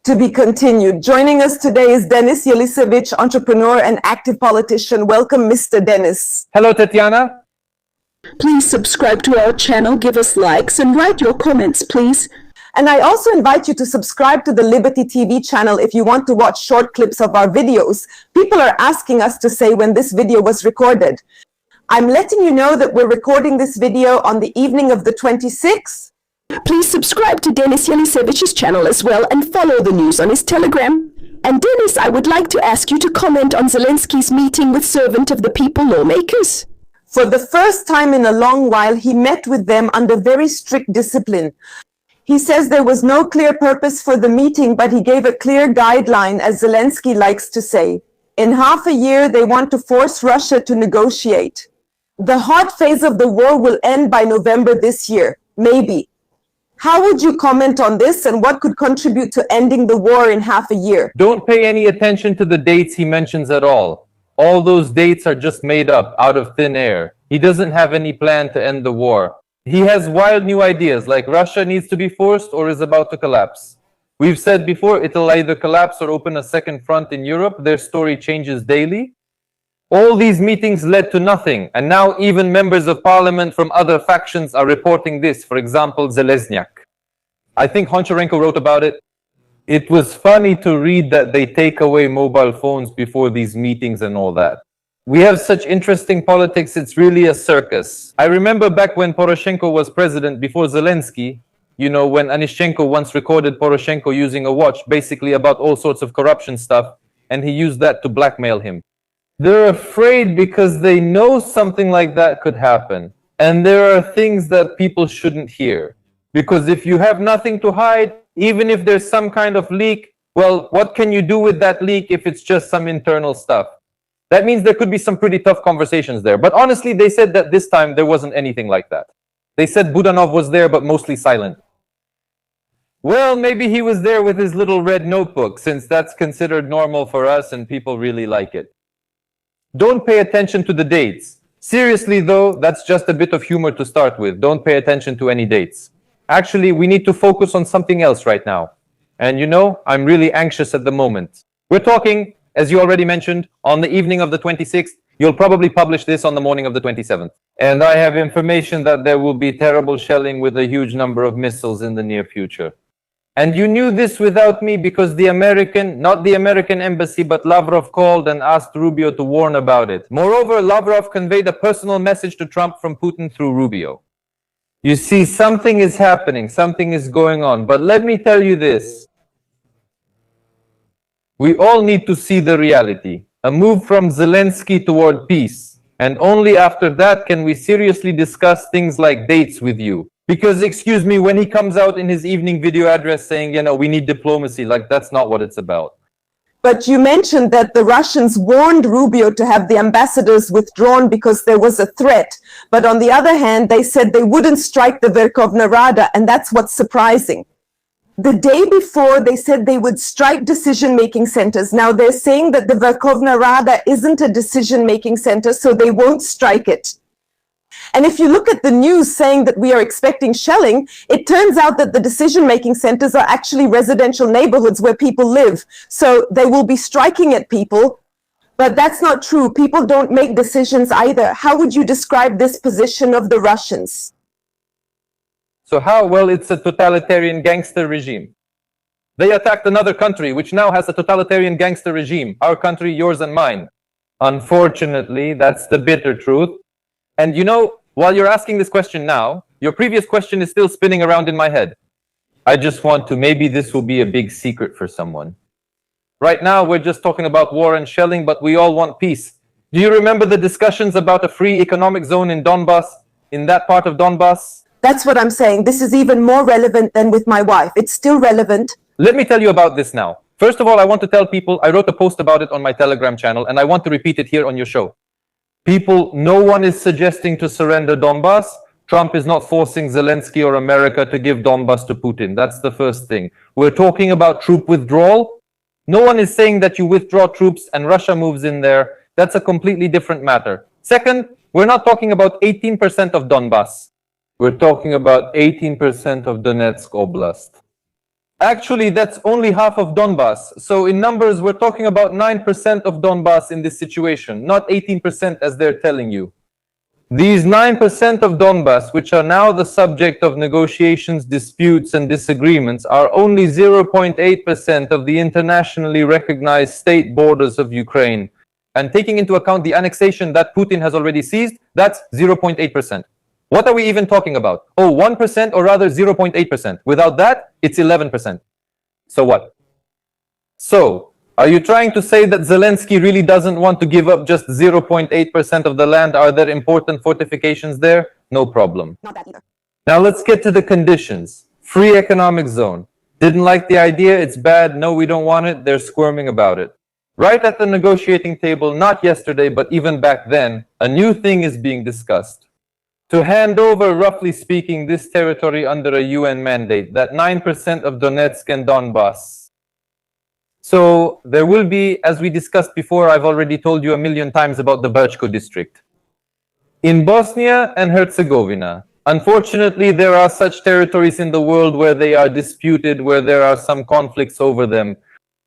To be continued. Joining us today is Denis Yelisevich, entrepreneur and active politician. Welcome, Mr. Denis. Hello, Tatiana. Please subscribe to our channel, give us likes, and write your comments, please. And I also invite you to subscribe to the Liberty TV channel if you want to watch short clips of our videos. People are asking us to say when this video was recorded. I'm letting you know that we're recording this video on the evening of the 26th. Please subscribe to Denis Yelisevich's channel as well and follow the news on his Telegram. And Denis, I would like to ask you to comment on Zelenskyy's meeting with Servant of the People lawmakers. For the first time in a long while, he met with them under very strict discipline. He says there was no clear purpose for the meeting, but he gave a clear guideline, as Zelenskyy likes to say. In half a year, they want to force Russia to negotiate. The hot phase of the war will end by November this year, maybe. How would you comment on this, and what could contribute to ending the war in half a year? Don't pay any attention to the dates he mentions at all. All those dates are just made up out of thin air. He doesn't have any plan to end the war. He has wild new ideas, like Russia needs to be forced or is about to collapse. We've said before, it'll either collapse or open a second front in Europe. Their story changes daily. All these meetings led to nothing, and now even members of parliament from other factions are reporting this. For example, Zelenskyy. I think Honcharenko wrote about it. It was funny to read that they take away mobile phones before these meetings and all that. We have such interesting politics, it's really a circus. I remember back when Poroshenko was president before Zelenskyy, you know, when Anishchenko once recorded Poroshenko using a watch, basically about all sorts of corruption stuff, and he used that to blackmail him. They're afraid because they know something like that could happen. And there are things that people shouldn't hear. Because if you have nothing to hide, even if there's some kind of leak, well, what can you do with that leak if it's just some internal stuff? That means there could be some pretty tough conversations there. But honestly, they said that this time there wasn't anything like that. They said Budanov was there, but mostly silent. Well, maybe he was there with his little red notebook, since that's considered normal for us and people really like it. Don't pay attention to the dates. Seriously, though, that's just a bit of humor to start with. Don't pay attention to any dates. Actually, we need to focus on something else right now. And you know, I'm really anxious at the moment. We're talking, as you already mentioned, on the evening of the 26th. You'll probably publish this on the morning of the 27th. And I have information that there will be terrible shelling with a huge number of missiles in the near future. And you knew this without me because the American, not the American embassy, but Lavrov called and asked Rubio to warn about it. Moreover, Lavrov conveyed a personal message to Trump from Putin through Rubio. You see, something is happening, something is going on. But let me tell you this. We all need to see the reality. A move from Zelenskyy toward peace. And only after that can we seriously discuss things like dates with you. Because, excuse me, when he comes out in his evening video address saying, you know, we need diplomacy, like that's not what it's about. But you mentioned that the Russians warned Rubio to have the ambassadors withdrawn because there was a threat. But on the other hand, they said they wouldn't strike the Verkhovna Rada, and that's what's surprising. The day before, they said they would strike decision-making centers. Now they're saying that the Verkhovna Rada isn't a decision-making center, so they won't strike it. And if you look at the news saying that we are expecting shelling, it turns out that the decision-making centers are actually residential neighborhoods where people live. So they will be striking at people, but that's not true. People don't make decisions either. How would you describe this position of the Russians? So how? Well, it's a totalitarian gangster regime. They attacked another country, which now has a totalitarian gangster regime. Our country, yours and mine. Unfortunately, that's the bitter truth. And you know, while you're asking this question now, your previous question is still spinning around in my head. I just want to, maybe this will be a big secret for someone. Right now, we're just talking about war and shelling, but we all want peace. Do you remember the discussions about a free economic zone in Donbas, in that part of Donbas? That's what I'm saying. This is even more relevant than with my wife. It's still relevant. Let me tell you about this now. First of all, I want to tell people, I wrote a post about it on my Telegram channel, and I want to repeat it here on your show. People, no one is suggesting to surrender Donbas. Trump is not forcing Zelenskyy or America to give Donbas to Putin. That's the first thing. We're talking about troop withdrawal. No one is saying that you withdraw troops and Russia moves in there. That's a completely different matter. Second, we're not talking about 18% of Donbas. We're talking about 18% of Donetsk Oblast. Actually, that's only half of Donbas. So in numbers, we're talking about 9% of Donbas in this situation, not 18% as they're telling you. These 9% of Donbas, which are now the subject of negotiations, disputes, and disagreements, are only 0.8% of the internationally recognized state borders of Ukraine. And taking into account the annexation that Putin has already seized, that's 0.8%. What are we even talking about? Oh, 1% or rather 0.8%. Without that, it's 11%. So what? So, are you trying to say that Zelenskyy really doesn't want to give up just 0.8% of the land? Are there important fortifications there? No problem. Not that either. Now let's get to the conditions. Free economic zone. Didn't like the idea, it's bad, no, we don't want it, they're squirming about it. Right at the negotiating table, not yesterday, but even back then, a new thing is being discussed. To hand over, roughly speaking, this territory under a UN mandate, that 9% of Donetsk and Donbas. So there will be, as we discussed before, I've already told you 1,000,000 times about the Berchko district. In Bosnia and Herzegovina, unfortunately, there are such territories in the world where they are disputed, where there are some conflicts over them.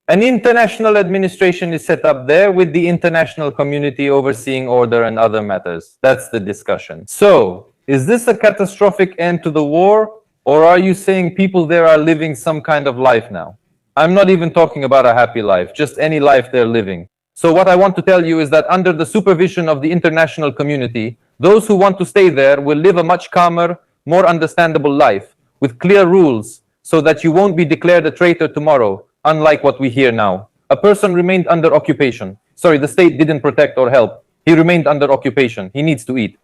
An international administration is set up there with the international community overseeing order and other matters. That's the discussion. So, is this a catastrophic end to the war, or are you saying people there are living some kind of life now? I'm not even talking about a happy life, just any life they're living. So what I want to tell you is that under the supervision of the international community, those who want to stay there will live a much calmer, more understandable life with clear rules so that you won't be declared a traitor tomorrow, unlike what we hear now. A person remained under occupation. Sorry, the state didn't protect or help. He remained under occupation. He needs to eat.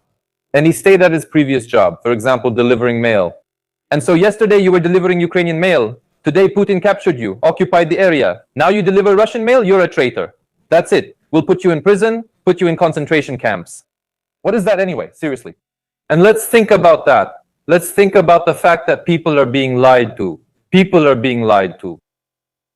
And he stayed at his previous job, for example, delivering mail. And so yesterday you were delivering Ukrainian mail. Today, Putin captured you, occupied the area. Now you deliver Russian mail, you're a traitor. That's it. We'll put you in prison, put you in concentration camps. What is that anyway? Seriously. And let's think about that. Let's think about the fact that people are being lied to. People are being lied to.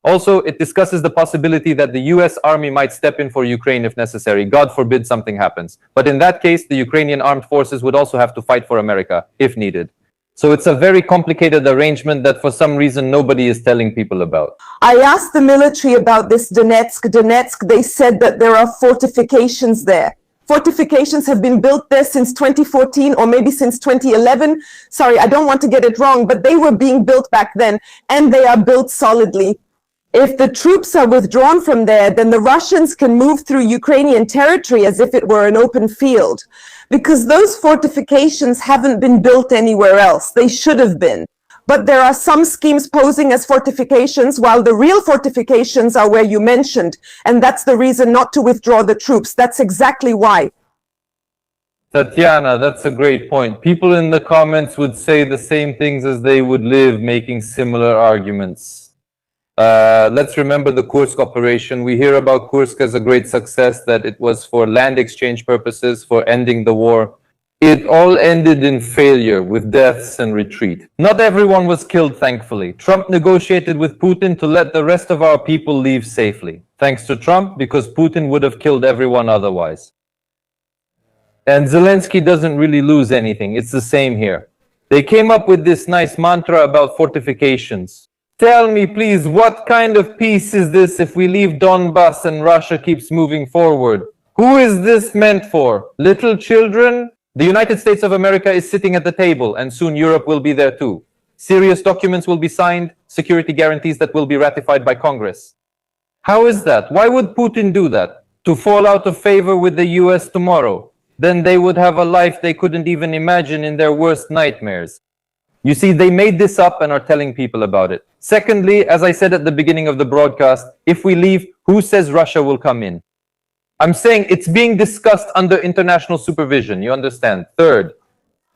Also, it discusses the possibility that the US army might step in for Ukraine if necessary. God forbid something happens. But in that case, the Ukrainian armed forces would also have to fight for America, if needed. So it's a very complicated arrangement that for some reason nobody is telling people about. I asked the military about this Donetsk. They said that there are fortifications there. Fortifications have been built there since 2014 or maybe since 2011. Sorry, I don't want to get it wrong, but they were being built back then and they are built solidly. If the troops are withdrawn from there, then the Russians can move through Ukrainian territory as if it were an open field. Because those fortifications haven't been built anywhere else. They should have been. But there are some schemes posing as fortifications, while the real fortifications are where you mentioned. And that's the reason not to withdraw the troops. That's exactly why. Tatiana, that's a great point. People in the comments would say the same things as they would live, making similar arguments. Let's remember the Kursk operation. We hear about Kursk as a great success, that it was for land exchange purposes, for ending the war. It all ended in failure with deaths and retreat. Not everyone was killed, thankfully. Trump negotiated with Putin to let the rest of our people leave safely. Thanks to Trump, because Putin would have killed everyone otherwise. And Zelenskyy doesn't really lose anything. It's the same here. They came up with this nice mantra about fortifications. Tell me, please, what kind of peace is this if we leave Donbas and Russia keeps moving forward? Who is this meant for? Little children? The United States of America is sitting at the table, and soon Europe will be there too. Serious documents will be signed, security guarantees that will be ratified by Congress. How is that? Why would Putin do that? To fall out of favor with the US tomorrow? Then they would have a life they couldn't even imagine in their worst nightmares. You see, they made this up and are telling people about it. Secondly, as I said at the beginning of the broadcast, if we leave, who says Russia will come in? I'm saying it's being discussed under international supervision, you understand? Third,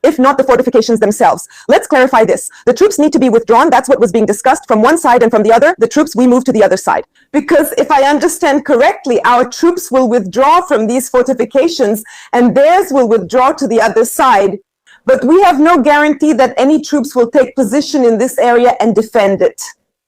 if not the fortifications themselves. Let's clarify this. The troops need to be withdrawn. That's what was being discussed from one side, and from the other, the troops, we move to the other side. Because if I understand correctly, our troops will withdraw from these fortifications and theirs will withdraw to the other side. But we have no guarantee that any troops will take position in this area and defend it.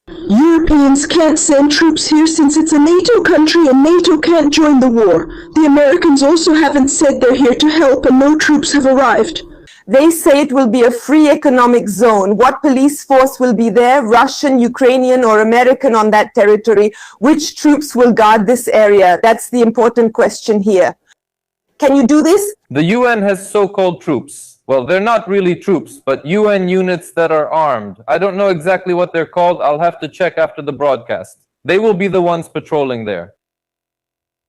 Europeans can't send troops here since it's a NATO country and NATO can't join the war. The Americans also haven't said they're here to help and no troops have arrived. They say it will be a free economic zone. What police force will be there? Russian, Ukrainian, or American on that territory? Which troops will guard this area? That's the important question here. Can you do this? The UN has so-called troops. Well, they're not really troops, but UN units that are armed. I don't know exactly what they're called. I'll have to check after the broadcast. They will be the ones patrolling there.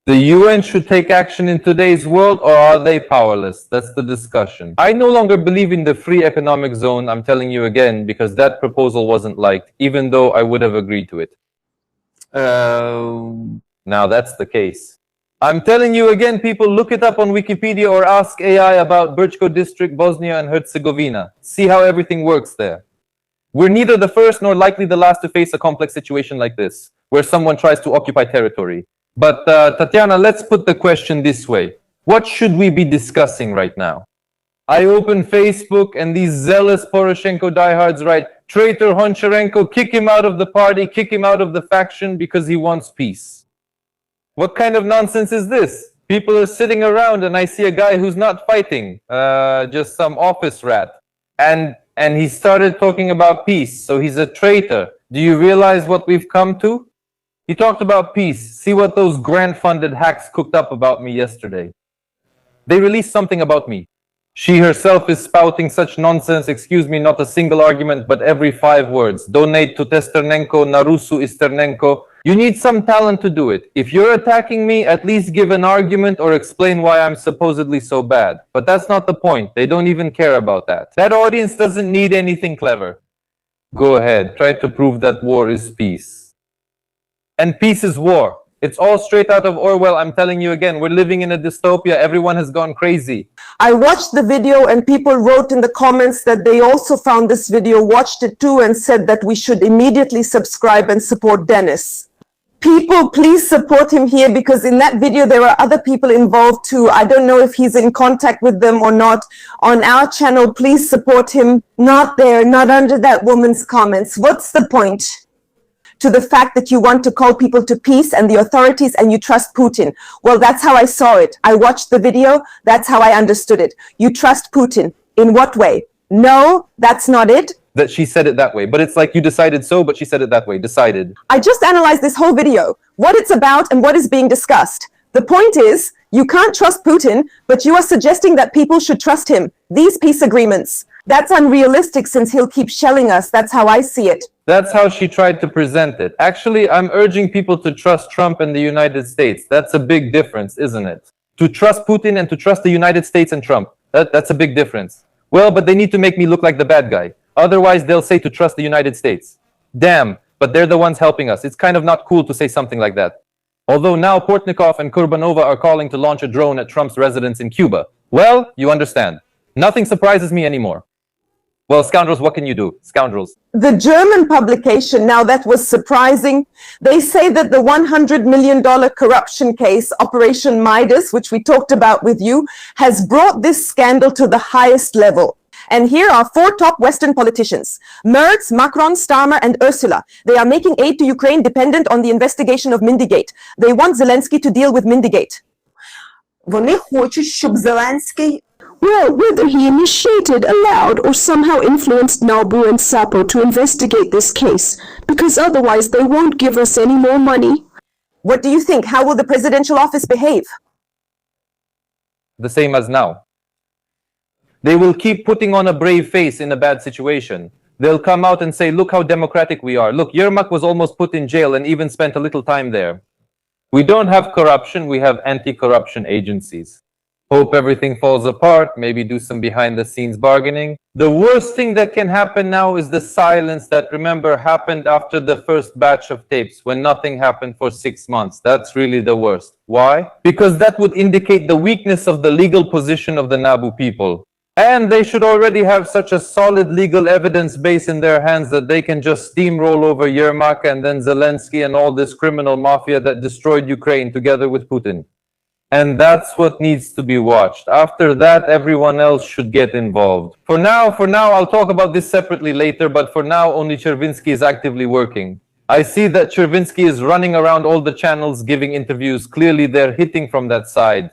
The UN should take action in today's world, or are they powerless? That's the discussion. I no longer believe in the free economic zone, I'm telling you again, because that proposal wasn't liked, even though I would have agreed to it. Now that's the case. I'm telling you again, people, look it up on Wikipedia or ask AI about Brčko district, Bosnia and Herzegovina. See how everything works there. We're neither the first nor likely the last to face a complex situation like this, where someone tries to occupy territory. But Tatiana, let's put the question this way. What should we be discussing right now? I open Facebook and these zealous Poroshenko diehards write, "Traitor Honcharenko, kick him out of the party, kick him out of the faction because he wants peace." What kind of nonsense is this? People are sitting around and I see a guy who's not fighting, just some office rat. And he started talking about peace, so he's a traitor. Do you realize what we've come to? He talked about peace. See what those grant-funded hacks cooked up about me yesterday. They released something about me. She herself is spouting such nonsense, excuse me, not a single argument, but every 5 words. Donate to Testernenko, Narusu Isternenko. You need some talent to do it. If you're attacking me, at least give an argument or explain why I'm supposedly so bad. But that's not the point. They don't even care about that. That audience doesn't need anything clever. Go ahead, try to prove that war is peace. And peace is war. It's all straight out of Orwell. I'm telling you again, we're living in a dystopia. Everyone has gone crazy. I watched the video and people wrote in the comments that they also found this video, watched it too, and said that we should immediately subscribe and support Dennis. People, please support him here, because in that video there are other people involved too. I don't know if he's in contact with them or not. On our channel, please support him. Not there, not under that woman's comments. What's the point? To the fact that you want to call people to peace and the authorities and you trust Putin. Well, that's how I saw it. I watched the video. That's how I understood it. You trust Putin. In what way? No, that's not it. That she said it that way. But it's like you decided so, but she said it that way. Decided. I just analyzed this whole video, what it's about and what is being discussed. The point is, you can't trust Putin, but you are suggesting that people should trust him. These peace agreements. That's unrealistic since he'll keep shelling us. That's how I see it. That's how she tried to present it. Actually, I'm urging people to trust Trump and the United States. That's a big difference, isn't it? To trust Putin and to trust the United States and Trump. That's a big difference. Well, but they need to make me look like the bad guy. Otherwise, they'll say to trust the United States. Damn, but they're the ones helping us. It's kind of not cool to say something like that. Although now Portnikov and Kurbanova are calling to launch a drone at Trump's residence in Cuba. Well, you understand. Nothing surprises me anymore. Well, scoundrels, what can you do? Scoundrels. The German publication, now that was surprising. They say that the $100 million corruption case, Operation Midas, which we talked about with you, has brought this scandal to the highest level. And here are 4 top Western politicians: Merz, Macron, Starmer, and Ursula. They are making aid to Ukraine dependent on the investigation of Mindigate. They want Zelensky to deal with Mindigate. Вони хочуть, щоб Зеленський Well, whether he initiated, allowed, or somehow influenced Nabu and Sapo to investigate this case, because otherwise they won't give us any more money. What do you think? How will the presidential office behave? The same as now. They will keep putting on a brave face in a bad situation. They'll come out and say, look how democratic we are. Look, Yermak was almost put in jail and even spent a little time there. We don't have corruption, we have anti-corruption agencies. Hope everything falls apart, maybe do some behind-the-scenes bargaining. The worst thing that can happen now is the silence that, remember, happened after the first batch of tapes, when nothing happened for 6 months. That's really the worst. Why? Because that would indicate the weakness of the legal position of the Nabu people. And they should already have such a solid legal evidence base in their hands that they can just steamroll over Yermak and then Zelensky and all this criminal mafia that destroyed Ukraine together with Putin. And that's what needs to be watched. After that, everyone else should get involved. For now, I'll talk about this separately later, but for now, only Chervinsky is actively working. I see that Chervinsky is running around all the channels giving interviews. Clearly, they're hitting from that side.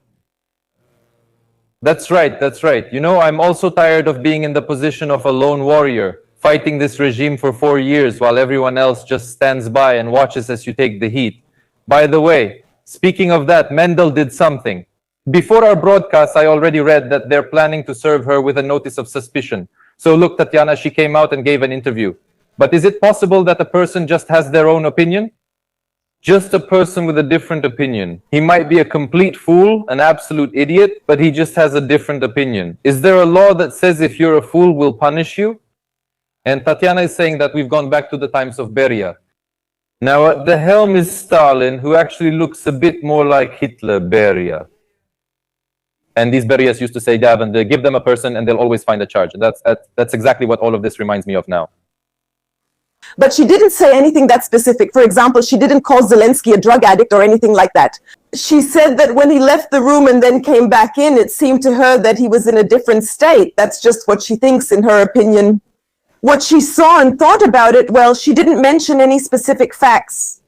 That's right, that's right. You know, I'm also tired of being in the position of a lone warrior, fighting this regime for 4 years while everyone else just stands by and watches as you take the heat. By the way, speaking of that, Mendel did something. Before our broadcast, I already read that they're planning to serve her with a notice of suspicion. So look, Tatiana, she came out and gave an interview. But is it possible that a person just has their own opinion? Just a person with a different opinion. He might be a complete fool, an absolute idiot, but he just has a different opinion. Is there a law that says if you're a fool, we'll punish you? And Tatiana is saying that we've gone back to the times of Beria. Now at the helm is Stalin, who actually looks a bit more like Hitler, Beria. And these Berias used to say, Davin, they give them a person and they'll always find a charge. And that's exactly what all of this reminds me of now. But she didn't say anything that specific. For example, she didn't call Zelenskyy a drug addict or anything like that. She said that when he left the room and then came back in, it seemed to her that he was in a different state. That's just what she thinks, in her opinion. What she saw and thought about it, well, she didn't mention any specific facts.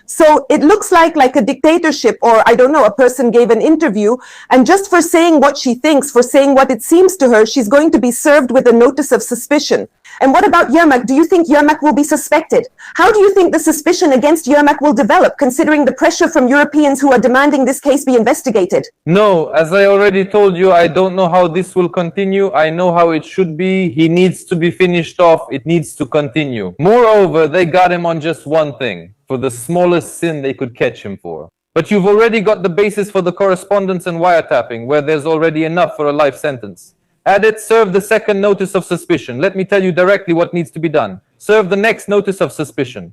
So it looks like a dictatorship, or I don't know, a person gave an interview, and just for saying what she thinks, for saying what it seems to her, she's going to be served with a notice of suspicion. And what about Yermak? Do you think Yermak will be suspected? How do you think the suspicion against Yermak will develop, considering the pressure from Europeans who are demanding this case be investigated? No, as I already told you, I don't know how this will continue. I know how it should be. He needs to be finished off. It needs to continue. Moreover, they got him on just one thing, for the smallest sin they could catch him for. But you've already got the basis for the correspondence and wiretapping, where there's already enough for a life sentence. Add it, serve the second notice of suspicion. Let me tell you directly what needs to be done. Serve the next notice of suspicion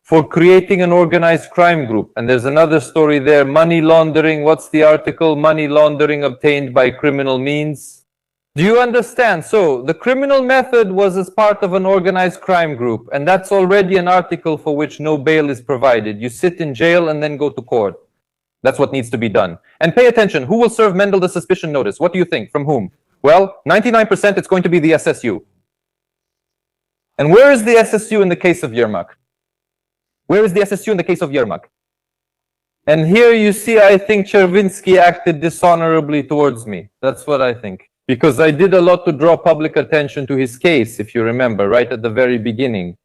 for creating an organized crime group. And there's another story there, money laundering. What's the article? Money laundering obtained by criminal means. Do you understand? So the criminal method was as part of an organized crime group, and that's already an article for which no bail is provided. You sit in jail and then go to court. That's what needs to be done. And pay attention, who will serve Mendel the suspicion notice? What do you think? From whom? Well, 99% it's going to be the SSU. And where is the SSU in the case of Yermak? Where is the SSU in the case of Yermak? And here you see, I think Chervinsky acted dishonorably towards me. That's what I think. Because I did a lot to draw public attention to his case, if you remember, right at the very beginning.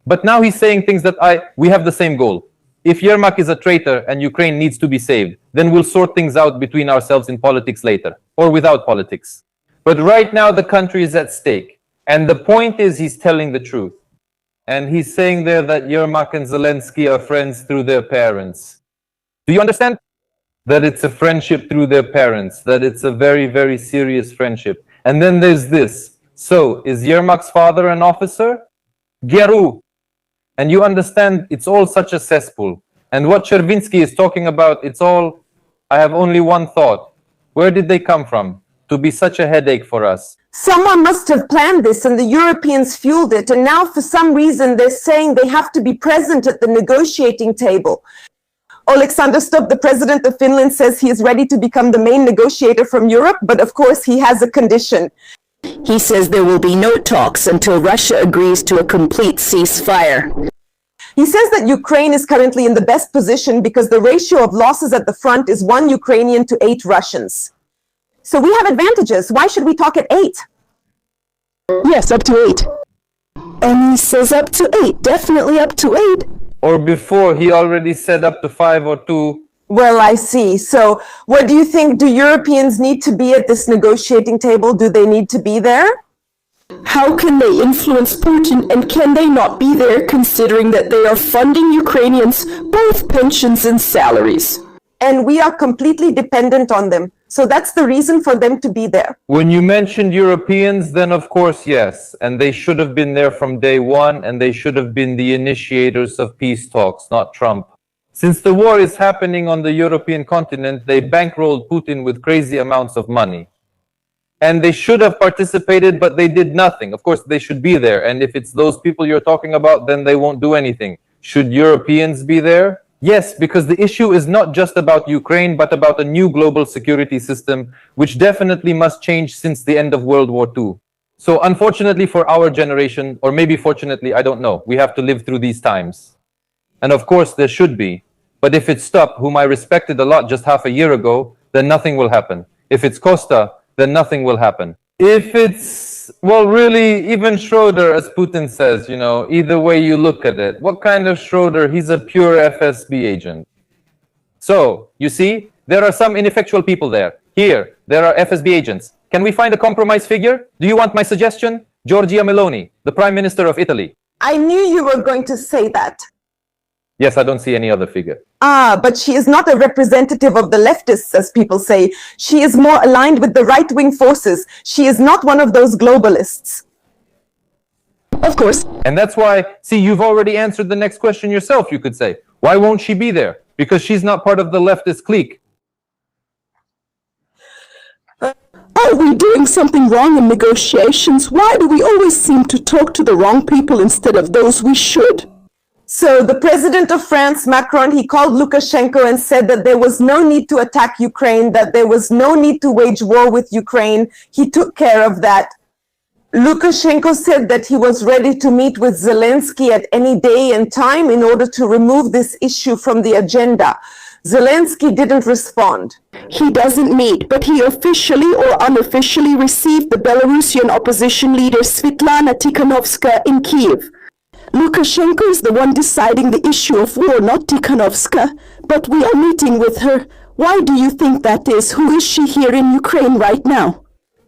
But now he's saying things that we have the same goal. If Yermak is a traitor and Ukraine needs to be saved, then we'll sort things out between ourselves in politics later, or without politics. But right now the country is at stake. And the point is he's telling the truth. And he's saying there that Yermak and Zelenskyy are friends through their parents. Do you understand? That it's a friendship through their parents, that it's a very, very serious friendship. And then there's this. So, is Yermak's father an officer? Geru. And you understand, it's all such a cesspool. And what Chervinsky is talking about, it's all, I have only one thought. Where did they come from? To be such a headache for us. Someone must have planned this and the Europeans fueled it. And now for some reason they're saying they have to be present at the negotiating table. Alexander Stubb, the president of Finland, says he is ready to become the main negotiator from Europe, but of course he has a condition. He says there will be no talks until Russia agrees to a complete ceasefire. He says that Ukraine is currently in the best position because the ratio of losses at the front is 1 Ukrainian to 8 Russians. So we have advantages. Why should we talk at 8? Yes, up to 8. And he says up to 8, definitely up to 8. Or before, he already said up to 5 or 2. Well, I see. So what do you think? Do Europeans need to be at this negotiating table? Do they need to be there? How can they influence Putin, and can they not be there considering that they are funding Ukrainians both pensions and salaries? And we are completely dependent on them. So that's the reason for them to be there. When you mentioned Europeans, then of course, yes. And they should have been there from day one, and they should have been the initiators of peace talks, not Trump. Since the war is happening on the European continent, they bankrolled Putin with crazy amounts of money. And they should have participated, but they did nothing. Of course, they should be there. And if it's those people you're talking about, then they won't do anything. Should Europeans be there? Yes, because the issue is not just about Ukraine, but about a new global security system, which definitely must change since the end of World War II. So unfortunately for our generation, or maybe fortunately, I don't know, we have to live through these times. And of course there should be. But if it's Stubb, whom I respected a lot just half a year ago, then nothing will happen. If it's Costa, then nothing will happen. If it's, well, really, even Schroeder, as Putin says, you know, either way you look at it, what kind of Schroeder? He's a pure FSB agent. So, you see, there are some ineffectual people there. Here, there are FSB agents. Can we find a compromise figure? Do you want my suggestion? Giorgia Meloni, the Prime Minister of Italy. I knew you were going to say that. Yes, I don't see any other figure. But she is not a representative of the leftists, as people say. She is more aligned with the right-wing forces. She is not one of those globalists. Of course. And that's why, see, you've already answered the next question yourself, you could say. Why won't she be there? Because she's not part of the leftist clique. Are we doing something wrong in negotiations? Why do we always seem to talk to the wrong people instead of those we should? So the president of France, Macron, he called Lukashenko and said that there was no need to attack Ukraine, that there was no need to wage war with Ukraine. He took care of that. Lukashenko said that he was ready to meet with Zelenskyy at any day and time in order to remove this issue from the agenda. Zelenskyy didn't respond. He doesn't meet, but he officially or unofficially received the Belarusian opposition leader Svetlana Tikhanovskaya in Kyiv. Lukashenko is the one deciding the issue of war, not Tikhanovskaya, but we are meeting with her. Why do you think that is? Who is she here in Ukraine right now?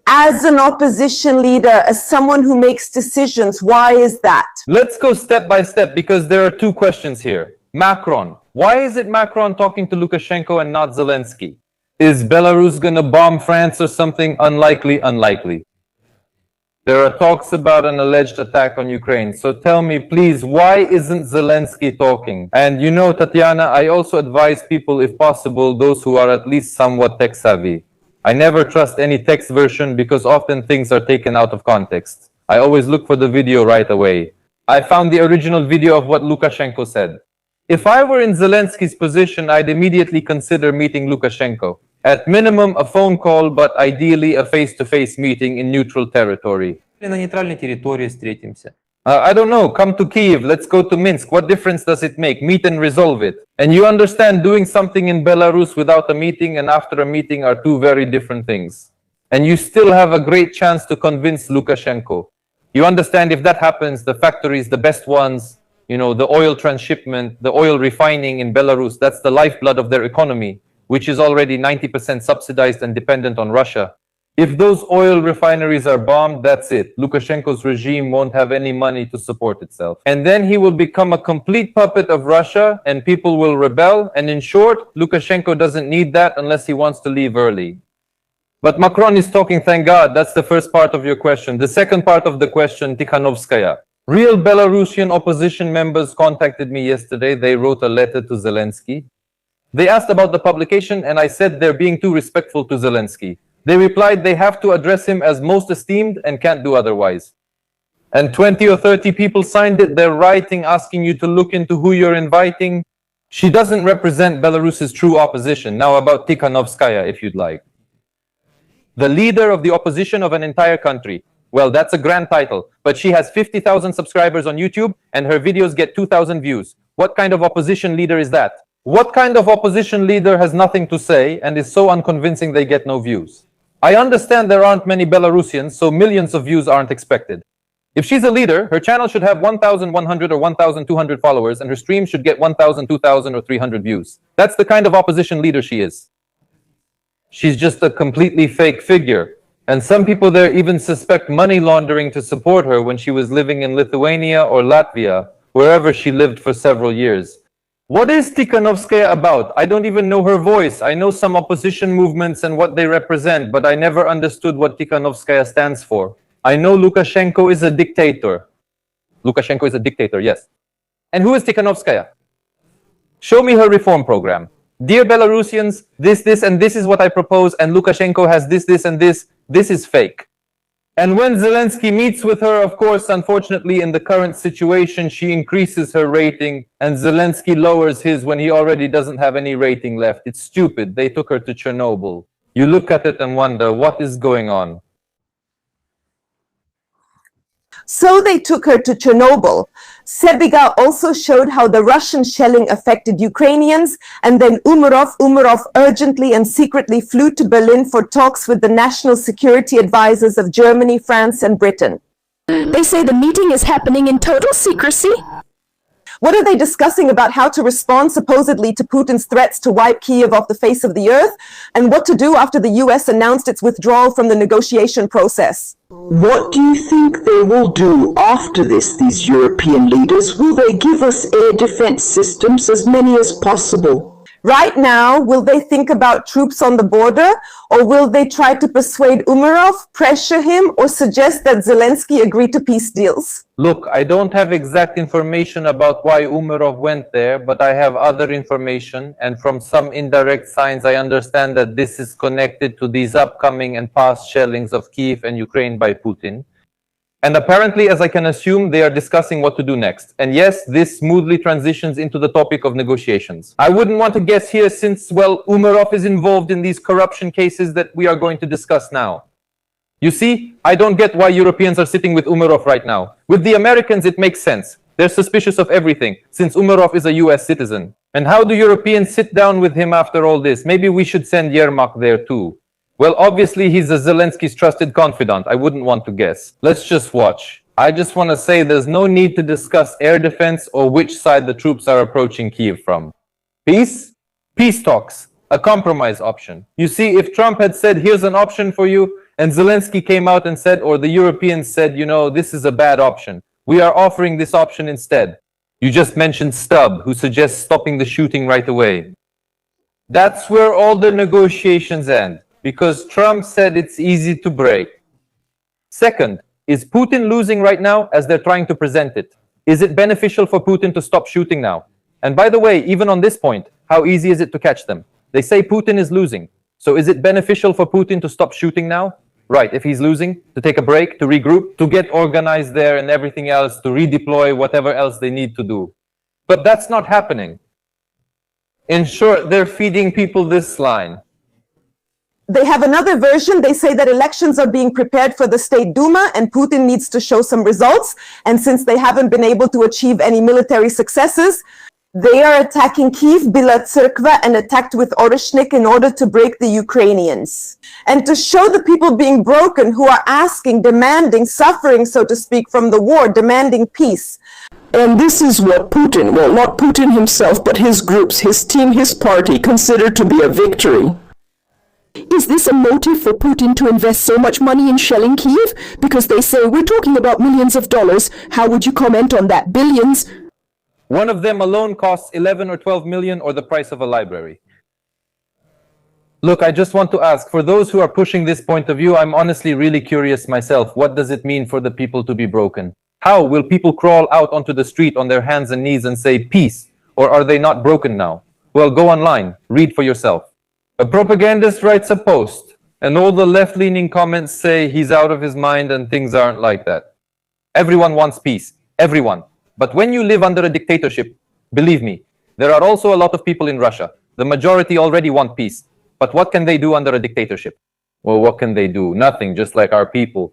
As an opposition leader, as someone who makes decisions, why is that? Let's go step by step because there are two questions here. Macron. Why is it Macron talking to Lukashenko and not Zelenskyy? Is Belarus going to bomb France or something? Unlikely, unlikely. There are talks about an alleged attack on Ukraine. So tell me, please, why isn't Zelenskyy talking? And you know, Tatiana, I also advise people, if possible, those who are at least somewhat tech savvy. I never trust any text version because often things are taken out of context. I always look for the video right away. I found the original video of what Lukashenko said. If I were in Zelenskyy's position, I'd immediately consider meeting Lukashenko. At minimum, a phone call, but ideally a face-to-face meeting in neutral territory. На нейтральной территории встретимся. I don't know, come to Kyiv, let's go to Minsk. What difference does it make? Meet and resolve it. And you understand doing something in Belarus without a meeting and after a meeting are two very different things. And you still have a great chance to convince Lukashenko. You understand if that happens, the factories, the best ones, you know, the oil transshipment, the oil refining in Belarus, that's the lifeblood of their economy, which is already 90% subsidized and dependent on Russia. If those oil refineries are bombed, that's it. Lukashenko's regime won't have any money to support itself. And then he will become a complete puppet of Russia and people will rebel. And in short, Lukashenko doesn't need that unless he wants to leave early. But Macron is talking, thank God. That's the first part of your question. The second part of the question, Tikhanovskaya. Real Belarusian opposition members contacted me yesterday. They wrote a letter to Zelenskyy. They asked about the publication and I said they're being too respectful to Zelenskyy. They replied they have to address him as most esteemed and can't do otherwise. And 20 or 30 people signed it. They're writing, asking you to look into who you're inviting. She doesn't represent Belarus's true opposition. Now about Tikhanovskaya, if you'd like. The leader of the opposition of an entire country. Well, that's a grand title, but she has 50,000 subscribers on YouTube and her videos get 2,000 views. What kind of opposition leader is that? What kind of opposition leader has nothing to say and is so unconvincing they get no views? I understand there aren't many Belarusians, so millions of views aren't expected. If she's a leader, her channel should have 1,100 or 1,200 followers and her stream should get 1,000, 2,000 or 300 views. That's the kind of opposition leader she is. She's just a completely fake figure. And some people there even suspect money laundering to support her when she was living in Lithuania or Latvia, wherever she lived for several years. What is Tikhanovskaya about? I don't even know her voice. I know some opposition movements and what they represent, but I never understood what Tikhanovskaya stands for. I know Lukashenko is a dictator. Lukashenko is a dictator, yes. And who is Tikhanovskaya? Show me her reform program. Dear Belarusians, this, and this is what I propose, and Lukashenko has this, and this. This is fake. And when Zelenskyy meets with her, of course, unfortunately, in the current situation, she increases her rating and Zelenskyy lowers his when he already doesn't have any rating left. It's stupid. They took her to Chernobyl. You look at it and wonder, what is going on? So they took her to Chernobyl. Sebiga also showed how the Russian shelling affected Ukrainians, and then Umarov urgently and secretly flew to Berlin for talks with the national security advisors of Germany, France, and Britain. They say the meeting is happening in total secrecy. What are they discussing about how to respond supposedly to Putin's threats to wipe Kyiv off the face of the earth, and what to do after the US announced its withdrawal from the negotiation process? What do you think they will do after this, these European leaders? Will they give us air defense systems, as many as possible? Right now, will they think about troops on the border, or will they try to persuade Umarov, pressure him, or suggest that Zelenskyy agree to peace deals? Look, I don't have exact information about why Umarov went there, but I have other information, and from some indirect signs I understand that this is connected to these upcoming and past shellings of Kyiv and Ukraine by Putin. And apparently, as I can assume, they are discussing what to do next. And yes, this smoothly transitions into the topic of negotiations. I wouldn't want to guess here since, well, Umarov is involved in these corruption cases that we are going to discuss now. You see, I don't get why Europeans are sitting with Umarov right now. With the Americans, it makes sense. They're suspicious of everything, since Umarov is a US citizen. And how do Europeans sit down with him after all this? Maybe we should send Yermak there too. Well, obviously, he's a Zelensky's trusted confidant. I wouldn't want to guess. Let's just watch. I just want to say there's no need to discuss air defense or which side the troops are approaching Kyiv from. Peace? Peace talks. A compromise option. You see, if Trump had said, here's an option for you, and Zelenskyy came out and said, or the Europeans said, you know, this is a bad option. We are offering this option instead. You just mentioned Stubb, who suggests stopping the shooting right away. That's where all the negotiations end. Because Trump said it's easy to break. Second, is Putin losing right now as they're trying to present it? Is it beneficial for Putin to stop shooting now? And by the way, even on this point, how easy is it to catch them? They say Putin is losing. So is it beneficial for Putin to stop shooting now? Right, if he's losing, to take a break, to regroup, to get organized there and everything else, to redeploy whatever else they need to do. But that's not happening. In short, they're feeding people this line. They have another version. They say that elections are being prepared for the State Duma and Putin needs to show some results. And since they haven't been able to achieve any military successes, they are attacking Kyiv, Bila Tserkva, and attacked with Oreshnik in order to break the Ukrainians. And to show the people being broken who are asking, demanding, suffering, so to speak, from the war, demanding peace. And this is what Putin, well, not Putin himself, but his groups, his team, his party, consider to be a victory. Is this a motive for Putin to invest so much money in shelling Kyiv? Because they say we're talking about millions of dollars. How would you comment on that? Billions? One of them alone costs 11 or 12 million or the price of a library. Look, I just want to ask, for those who are pushing this point of view, I'm honestly really curious myself. What does it mean for the people to be broken? How will people crawl out onto the street on their hands and knees and say peace? Or are they not broken now? Well, go online, read for yourself. A propagandist writes a post, and all the left-leaning comments say he's out of his mind and things aren't like that. Everyone wants peace. Everyone. But when you live under a dictatorship, believe me, there are also a lot of people in Russia. The majority already want peace. But what can they do under a dictatorship? Well, what can they do? Nothing, just like our people.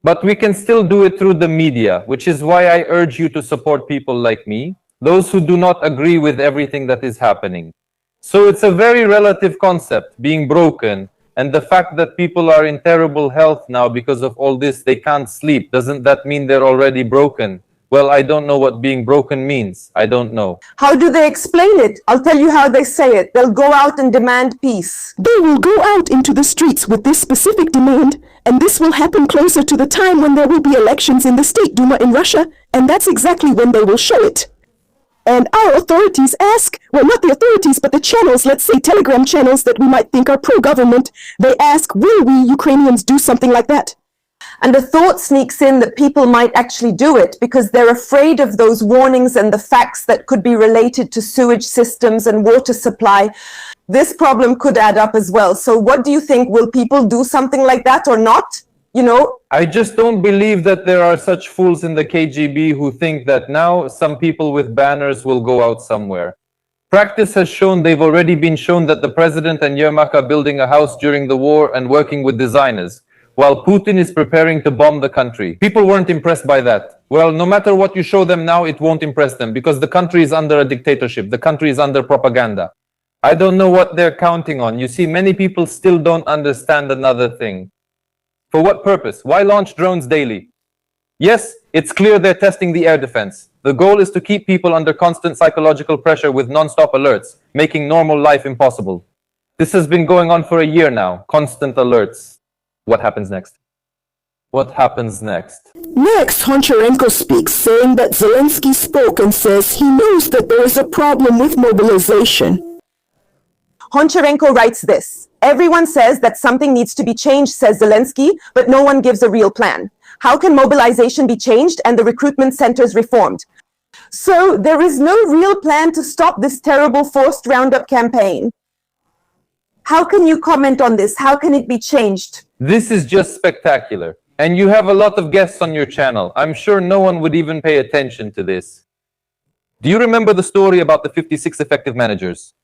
But we can still do it through the media, which is why I urge you to support people like me, those who do not agree with everything that is happening. So it's a very relative concept, being broken, and the fact that people are in terrible health now because of all this, they can't sleep. Doesn't that mean they're already broken? Well, I don't know what being broken means. I don't know. How do they explain it? I'll tell you how they say it. They'll go out and demand peace. They will go out into the streets with this specific demand, and this will happen closer to the time when there will be elections in the State Duma in Russia, and that's exactly when they will show it. And our authorities ask, well, not the authorities, but the channels, let's say Telegram channels that we might think are pro-government, they ask, will we Ukrainians do something like that? And the thought sneaks in that people might actually do it because they're afraid of those warnings and the facts that could be related to sewage systems and water supply. This problem could add up as well. So what do you think? Will people do something like that or not? You know? I just don't believe that there are such fools in the KGB who think that now some people with banners will go out somewhere. Practice has shown, they've already been shown that the president and Yermak are building a house during the war and working with designers. while Putin is preparing to bomb the country. People weren't impressed by that. Well, no matter what you show them now, it won't impress them because the country is under a dictatorship. The country is under propaganda. I don't know what they're counting on. You see, many people still don't understand another thing. For what purpose? Why launch drones daily? Yes, it's clear they're testing the air defense. The goal is to keep people under constant psychological pressure with non-stop alerts, making normal life impossible. This has been going on for a year now, constant alerts. What happens next? What happens next? Next, Honcharенko speaks, saying that Zelenskyy spoke and says he knows that there is a problem with mobilization. Honcharенko writes this: everyone says that something needs to be changed, says Zelenskyy, but no one gives a real plan. How can mobilization be changed and the recruitment centers reformed? So there is no real plan to stop this terrible forced roundup campaign. How can you comment on this? How can it be changed? This is just spectacular. And you have a lot of guests on your channel. I'm sure no one would even pay attention to this. Do you remember the story about the 56 effective managers?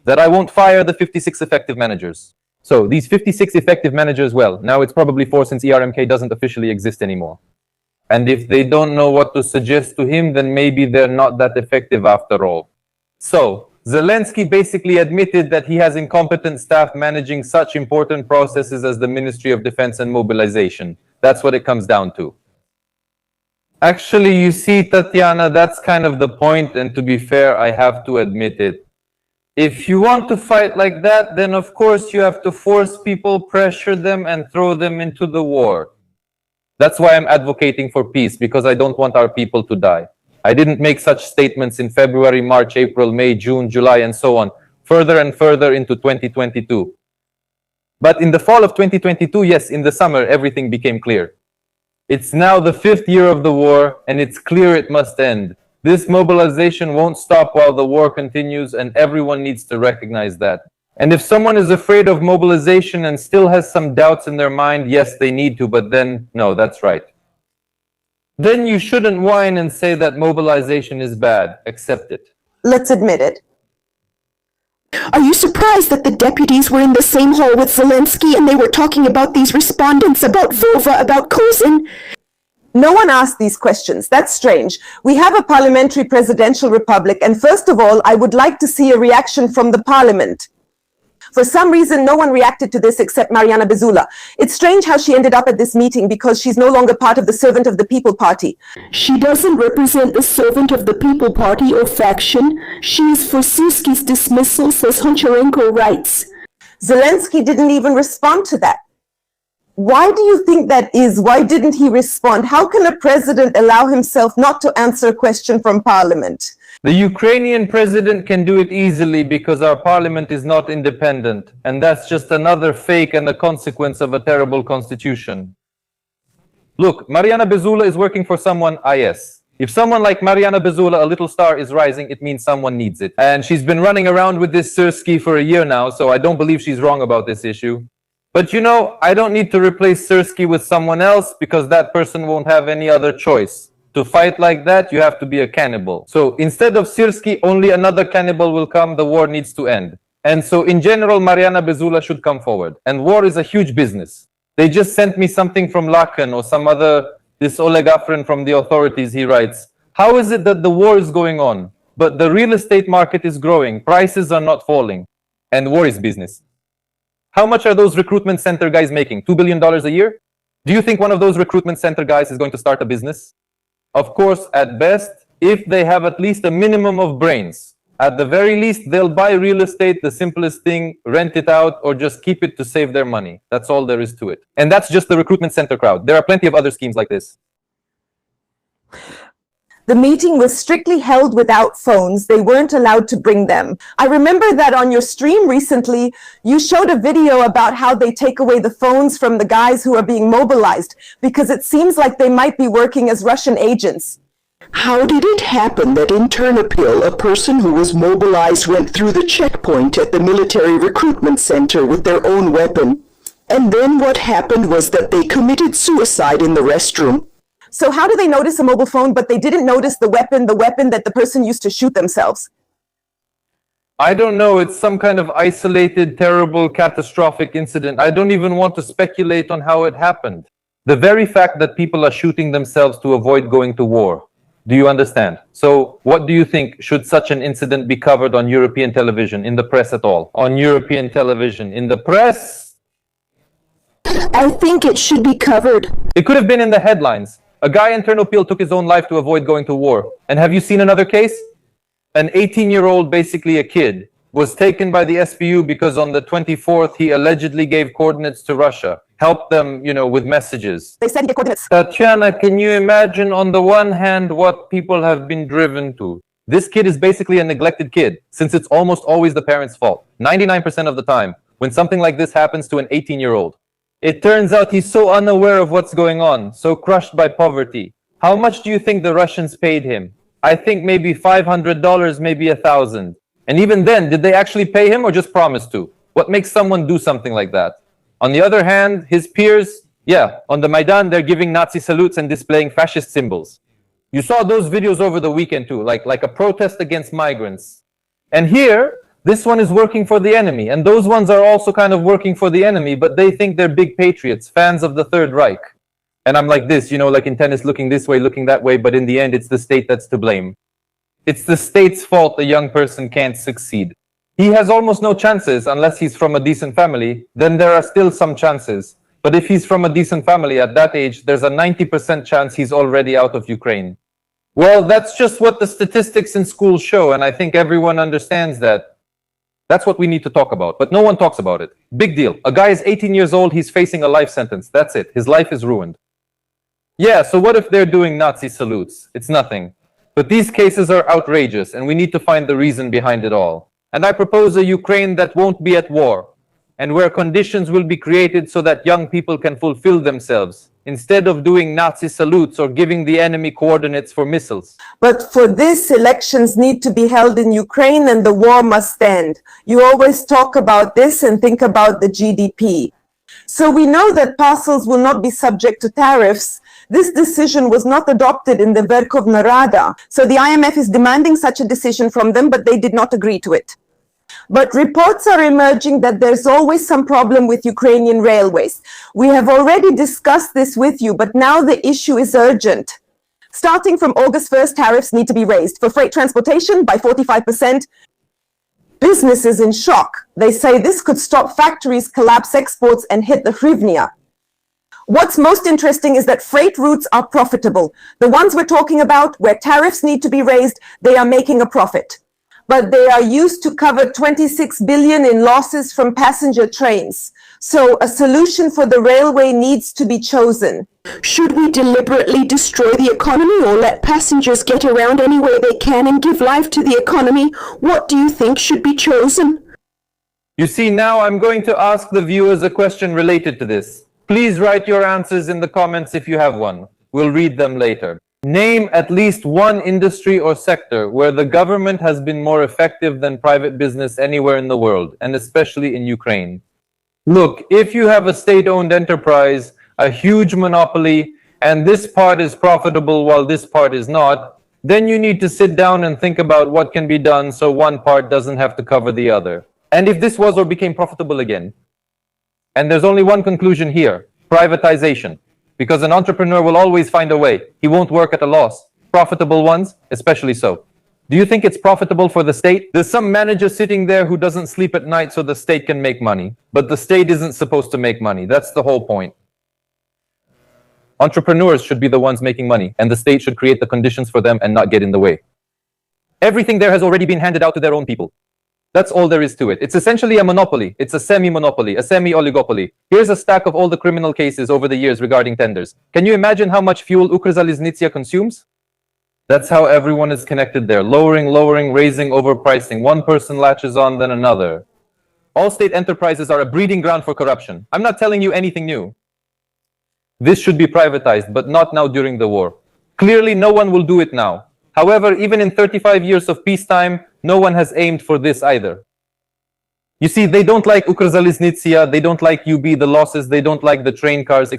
That I won't fire the 56 effective managers. So these 56 effective managers, well, now it's probably 4 since ERMK doesn't officially exist anymore. And if they don't know what to suggest to him, then maybe they're not that effective after all. So Zelenskyy basically admitted that he has incompetent staff managing such important processes as the Ministry of Defense and Mobilization. That's what it comes down to. Actually, you see, Tatiana, that's kind of the point, and to be fair, I have to admit it. If you want to fight like that, then of course you have to force people, pressure them, and throw them into the war. That's why I'm advocating for peace, because I don't want our people to die. I didn't make such statements in February, March, April, May, June, July, and so on, further and further into 2022. But in the fall of 2022, yes, in the summer, everything became clear. It's now the 5th year of the war, and it's clear it must end. This mobilization won't stop while the war continues, and everyone needs to recognize that. And if someone is afraid of mobilization and still has some doubts in their mind, yes, they need to, but then, no, that's right. Then you shouldn't whine and say that mobilization is bad. Accept it. Let's admit it. Are you surprised that the deputies were in the same hall with Zelenskyy and they were talking about these respondents, about Vova, about Kozin? No one asked these questions. That's strange. We have a parliamentary presidential republic, and first of all, I would like to see a reaction from the parliament. For some reason, no one reacted to this except Mariana Bezula. It's strange how she ended up at this meeting because she's no longer part of the Servant of the People party. She doesn't represent the Servant of the People party or faction. She is for Syrskiy's dismissal, says Honcharенko writes. Zelenskyy didn't even respond to that. Why do you think that is? Why didn't he respond? How can a president allow himself not to answer a question from parliament? The Ukrainian president can do it easily because our parliament is not independent, and that's just another fake and a consequence of a terrible constitution. Look, Mariana Bezula is working for someone, yes. If someone like Mariana Bezula, a little star, is rising, it means someone needs it. And she's been running around with this Syrskyi for a year now, so I don't believe she's wrong about this issue. But you know, I don't need to replace Syrskyi with someone else because that person won't have any other choice. To fight like that, you have to be a cannibal. So instead of Syrskyi, only another cannibal will come. The war needs to end. And so in general, Mariana Bezula should come forward. And war is a huge business. They just sent me something from Laken or some other, this Oleg Afrin from the authorities, he writes, how is it that the war is going on, but the real estate market is growing, prices are not falling, and war is business? How much are those recruitment center guys making? $2 billion a year? Do you think one of those recruitment center guys is going to start a business? Of course, at best, if they have at least a minimum of brains. At the very least, they'll buy real estate, the simplest thing, rent it out, or just keep it to save their money. That's all there is to it. And that's just the recruitment center crowd. There are plenty of other schemes like this. The meeting was strictly held without phones. They weren't allowed to bring them. I remember that on your stream recently, you showed a video about how they take away the phones from the guys who are being mobilized because it seems like they might be working as Russian agents. How did it happen that in Ternopil, a person who was mobilized went through the checkpoint at the military recruitment center with their own weapon? And then what happened was that they committed suicide in the restroom. So how do they notice a mobile phone, but they didn't notice the weapon that the person used to shoot themselves? I don't know, it's some kind of isolated, terrible, catastrophic incident. I don't even want to speculate on how it happened. The very fact that people are shooting themselves to avoid going to war. Do you understand? So what do you think? Should such an incident be covered on European television, in the press at all? On European television, in the press? I think it should be covered. It could have been in the headlines. A guy in Ternopil took his own life to avoid going to war. And have you seen another case? An 18-year-old, basically a kid, was taken by the SBU because on the 24th he allegedly gave coordinates to Russia. Helped them, with messages. They said he gave coordinates. Tatiana, can you imagine on the one hand what people have been driven to? This kid is basically a neglected kid, since it's almost always the parents' fault. 99% of the time, when something like this happens to an 18-year-old. It turns out he's so unaware of what's going on, so crushed by poverty. How much do you think the Russians paid him? I think maybe $500, maybe $1,000. And even then, did they actually pay him or just promise to? What makes someone do something like that? On the other hand, his peers, on the Maidan, they're giving Nazi salutes and displaying fascist symbols. You saw those videos over the weekend too, like a protest against migrants. And here, this one is working for the enemy. And those ones are also kind of working for the enemy, but they think they're big patriots, fans of the Third Reich. And I'm like this, like in tennis, looking this way, looking that way, but in the end, it's the state that's to blame. It's the state's fault the young person can't succeed. He has almost no chances unless he's from a decent family, then there are still some chances. But if he's from a decent family at that age, there's a 90% chance he's already out of Ukraine. Well, that's just what the statistics in school show, and I think everyone understands that. That's what we need to talk about, but no one talks about it. Big deal. A guy is 18 years old, he's facing a life sentence. That's it. His life is ruined. Yeah, so what if they're doing Nazi salutes? It's nothing. But these cases are outrageous, and we need to find the reason behind it all. And I propose a Ukraine that won't be at war, and where conditions will be created so that young people can fulfill themselves, instead of doing Nazi salutes or giving the enemy coordinates for missiles. But for this, elections need to be held in Ukraine and the war must end. You always talk about this and think about the GDP. So we know that parcels will not be subject to tariffs. This decision was not adopted in the Verkhovna Rada. So the IMF is demanding such a decision from them, but they did not agree to it. But reports are emerging that there's always some problem with Ukrainian railways. We have already discussed this with you, but now the issue is urgent. Starting from August 1st, tariffs need to be raised for freight transportation by 45%. Business is in shock. They say this could stop factories, collapse exports, and hit the hryvnia. What's most interesting is that freight routes are profitable. The ones we're talking about, where tariffs need to be raised, they are making a profit. But they are used to cover 26 billion in losses from passenger trains. So a solution for the railway needs to be chosen. Should we deliberately destroy the economy or let passengers get around any way they can and give life to the economy? What do you think should be chosen? You see, now I'm going to ask the viewers a question related to this. Please write your answers in the comments if you have one. We'll read them later. Name at least one industry or sector where the government has been more effective than private business anywhere in the world, and especially in Ukraine. Look, if you have a state-owned enterprise, a huge monopoly, and this part is profitable while this part is not, then you need to sit down and think about what can be done so one part doesn't have to cover the other. And if this was or became profitable again, and there's only one conclusion here, privatization. Because an entrepreneur will always find a way. He won't work at a loss. Profitable ones, especially so. Do you think it's profitable for the state? There's some manager sitting there who doesn't sleep at night so the state can make money. But the state isn't supposed to make money. That's the whole point. Entrepreneurs should be the ones making money, and the state should create the conditions for them and not get in the way. Everything there has already been handed out to their own people. That's all there is to it. It's essentially a monopoly. It's a semi-monopoly, a semi-oligopoly. Here's a stack of all the criminal cases over the years regarding tenders. Can you imagine how much fuel Ukrzaliznytsia consumes? That's how everyone is connected there. Lowering, raising, overpricing. One person latches on, then another. All state enterprises are a breeding ground for corruption. I'm not telling you anything new. This should be privatized, but not now during the war. Clearly, no one will do it now. However, even in 35 years of peacetime, no one has aimed for this either. You see, they don't like Ukrzaliznytsia, they don't like UB, the losses, they don't like the train cars,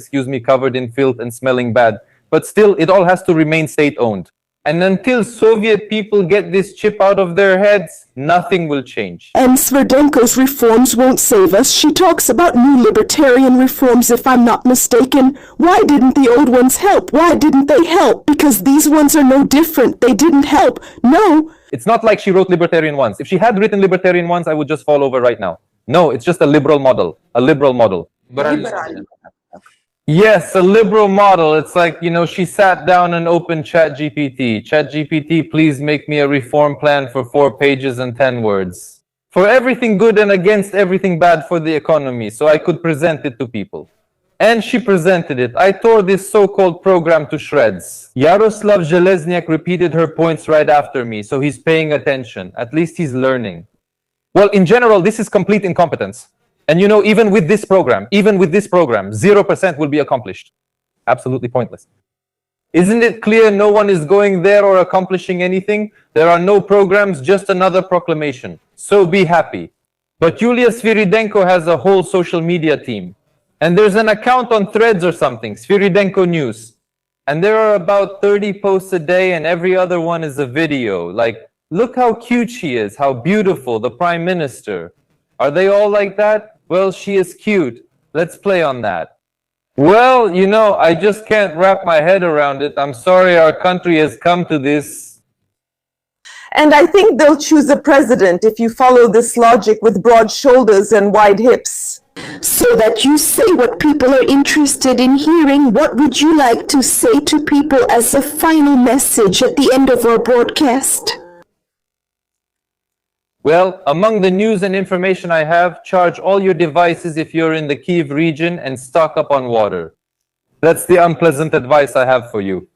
covered in filth and smelling bad. But still, it all has to remain state-owned. And until Soviet people get this chip out of their heads, nothing will change. And Sverdenko's reforms won't save us. She talks about new libertarian reforms, if I'm not mistaken. Why didn't the old ones help? Why didn't they help? Because these ones are no different. They didn't help. No. It's not like she wrote libertarian ones. If she had written libertarian ones, I would just fall over right now. No, it's just a liberal model. A liberal model. Yes, a liberal model. It's like, you know, she sat down and opened ChatGPT. ChatGPT, please make me a reform plan for 4 pages and 10 words. For everything good and against everything bad for the economy, so I could present it to people. And she presented it. I tore this so-called program to shreds. Yaroslav Zelenskyy repeated her points right after me, so he's paying attention. At least he's learning. Well, in general, this is complete incompetence. And you know, even with this program, 0% will be accomplished. Absolutely pointless. Isn't it clear no one is going there or accomplishing anything? There are no programs, just another proclamation. So be happy. But Yulia Sviridenko has a whole social media team. And there's an account on Threads or something, Sviridenko News. And there are about 30 posts a day and every other one is a video. Like, look how cute she is, how beautiful, the Prime Minister. Are they all like that? Well, she is cute. Let's play on that. Well, you know, I just can't wrap my head around it. I'm sorry our country has come to this. And I think they'll choose a president if you follow this logic with broad shoulders and wide hips. So that you say what people are interested in hearing. What would you like to say to people as a final message at the end of our broadcast? Well, among the news and information I have, charge all your devices if you're in the Kyiv region and stock up on water. That's the unpleasant advice I have for you.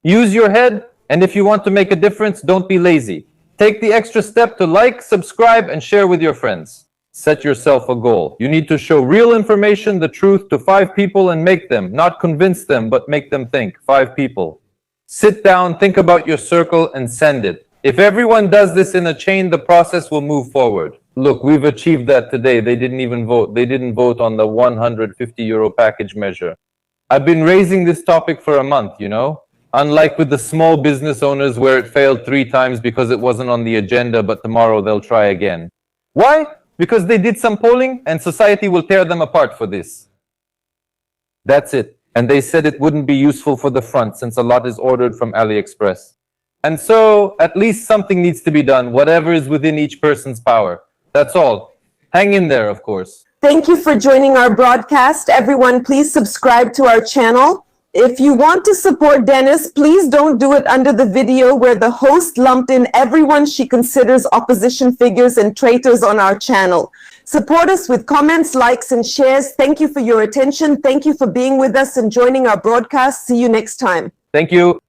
Use your head, and if you want to make a difference, don't be lazy. Take the extra step to like, subscribe, and share with your friends. Set yourself a goal. You need to show real information, the truth, to 5 people and make them, not convince them, but make them think. 5 people. Sit down, think about your circle, and send it. If everyone does this in a chain, the process will move forward. Look, we've achieved that today. They didn't even vote. They didn't vote on the 150 euro package measure. I've been raising this topic for a month, you know? Unlike with the small business owners where it failed 3 times because it wasn't on the agenda, but tomorrow they'll try again. Why? Because they did some polling and society will tear them apart for this. That's it. And they said it wouldn't be useful for the front since a lot is ordered from AliExpress. And so, at least something needs to be done, whatever is within each person's power. That's all. Hang in there, of course. Thank you for joining our broadcast. Everyone, please subscribe to our channel. If you want to support Dennis, please don't do it under the video where the host lumped in everyone she considers opposition figures and traitors on our channel. Support us with comments, likes, and shares. Thank you for your attention. Thank you for being with us and joining our broadcast. See you next time. Thank you.